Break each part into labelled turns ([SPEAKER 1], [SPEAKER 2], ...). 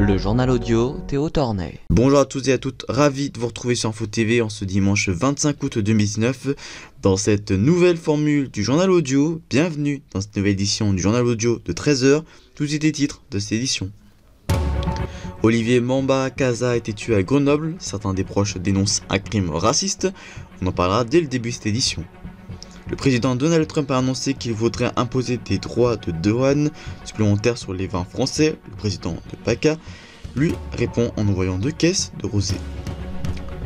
[SPEAKER 1] Le journal audio Théo Tornet.
[SPEAKER 2] Bonjour à tous et à toutes, ravi de vous retrouver sur Info TV en ce dimanche 25 août 2019 dans cette nouvelle formule du journal audio. Bienvenue dans cette nouvelle édition du journal audio de 13h, tous les titres de cette édition. Olivier Mambakaza a été tué à Grenoble, certains des proches dénoncent un crime raciste, on en parlera dès le début de cette édition. Le président Donald Trump a annoncé qu'il voudrait imposer des droits de douane supplémentaires sur les vins français. Le président de PACA lui répond en envoyant 2 caisses de rosé.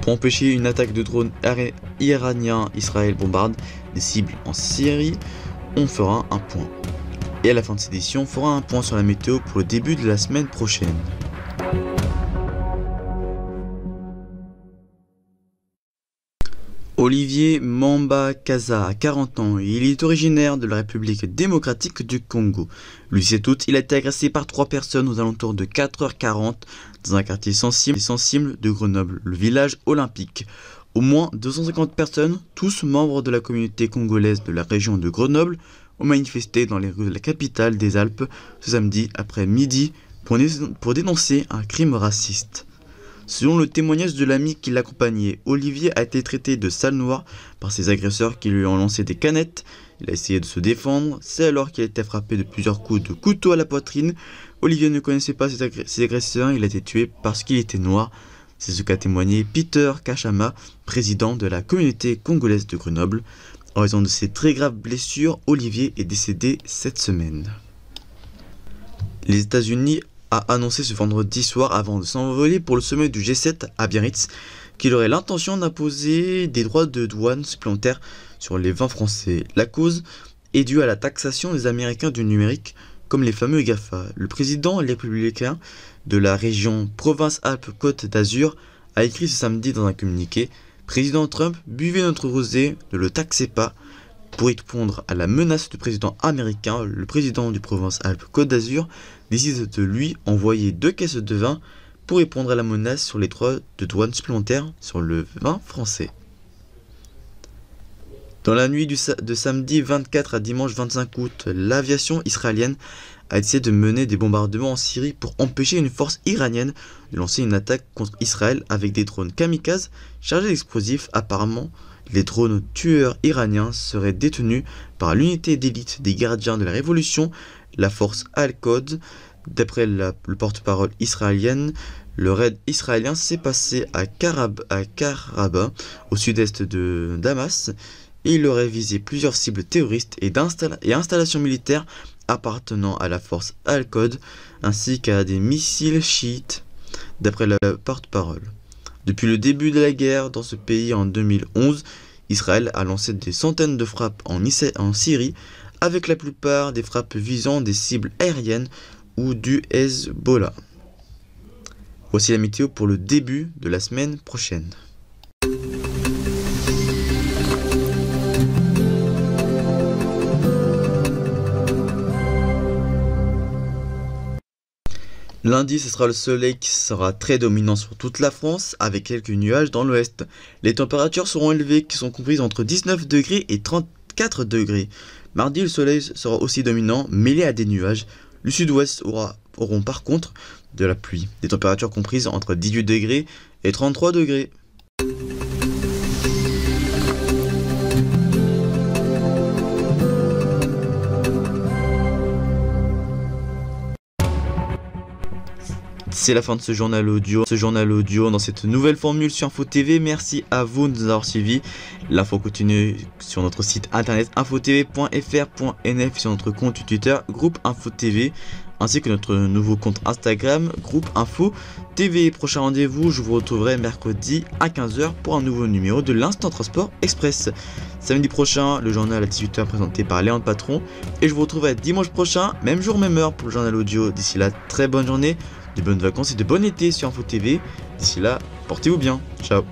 [SPEAKER 2] Pour empêcher une attaque de drone iranien, Israël bombarde des cibles en Syrie. On fera un point. Et à la fin de cette édition, on fera un point sur la météo pour le début de la semaine prochaine. Olivier Mambakaza a 40 ans et il est originaire de la République démocratique du Congo. Le 17 août, il a été agressé par 3 personnes aux alentours de 4h40 dans un quartier sensible de Grenoble, le village olympique. Au moins 250 personnes, tous membres de la communauté congolaise de la région de Grenoble, ont manifesté dans les rues de la capitale des Alpes ce samedi après-midi pour dénoncer un crime raciste. Selon le témoignage de l'ami qui l'accompagnait, Olivier a été traité de sale noir par ses agresseurs qui lui ont lancé des canettes. Il a essayé de se défendre, c'est alors qu'il a été frappé de plusieurs coups de couteau à la poitrine. Olivier ne connaissait pas ses agresseurs, il a été tué parce qu'il était noir. C'est ce qu'a témoigné Peter Kachama, président de la communauté congolaise de Grenoble. En raison de ses très graves blessures, Olivier est décédé cette semaine. Les États-Unis a annoncé ce vendredi soir avant de s'envoler pour le sommet du G7 à Biarritz qu'il aurait l'intention d'imposer des droits de douane supplémentaires sur les vins français. La cause est due à la taxation des Américains du numérique comme les fameux GAFA. Le président républicain de la région Provence-Alpes-Côte d'Azur a écrit ce samedi dans un communiqué « Président Trump, buvez notre rosé, ne le taxez pas ». Pour répondre à la menace du président américain, le président du Provence-Alpes-Côte d'Azur décide de lui envoyer 2 caisses de vin pour répondre à la menace sur les droits de douane supplémentaires sur le vin français. Dans la nuit de samedi 24 à dimanche 25 août, l'aviation israélienne a essayé de mener des bombardements en Syrie pour empêcher une force iranienne de lancer une attaque contre Israël avec des drones kamikazes chargés d'explosifs. Apparemment, les drones tueurs iraniens seraient détenus par l'unité d'élite des gardiens de la révolution, la force Al-Quds. D'après le porte-parole israélienne, le raid israélien s'est passé à Karaba, au sud-est de Damas, et il aurait visé plusieurs cibles terroristes et installations militaires appartenant à la force Al-Quds, ainsi qu'à des missiles chiites, d'après le porte-parole. Depuis le début de la guerre dans ce pays en 2011, Israël a lancé des centaines de frappes en Syrie, avec la plupart des frappes visant des cibles aériennes ou du Hezbollah. Voici la météo pour le début de la semaine prochaine. Lundi, ce sera le soleil qui sera très dominant sur toute la France, avec quelques nuages dans l'ouest. Les températures seront élevées, qui sont comprises entre 19 degrés et 34 degrés. Mardi, le soleil sera aussi dominant, mêlé à des nuages. Le sud-ouest auront par contre de la pluie. Des températures comprises entre 18 degrés et 33 degrés. C'est la fin de ce journal audio dans cette nouvelle formule sur Info TV. Merci à vous de nous avoir suivis. L'info continue sur notre site internet infotv.fr.nf, sur notre compte Twitter groupe Info TV, ainsi que notre nouveau compte Instagram groupe Info TV. Prochain rendez-vous, je vous retrouverai mercredi à 15h pour un nouveau numéro de l'Instant Transport Express. Samedi prochain, le journal à 18h présenté par Léon Patron, et je vous retrouverai dimanche prochain, même jour, même heure pour le journal audio. D'ici là, très bonne journée, de bonnes vacances et de bon été sur Info TV. D'ici là, portez-vous bien. Ciao.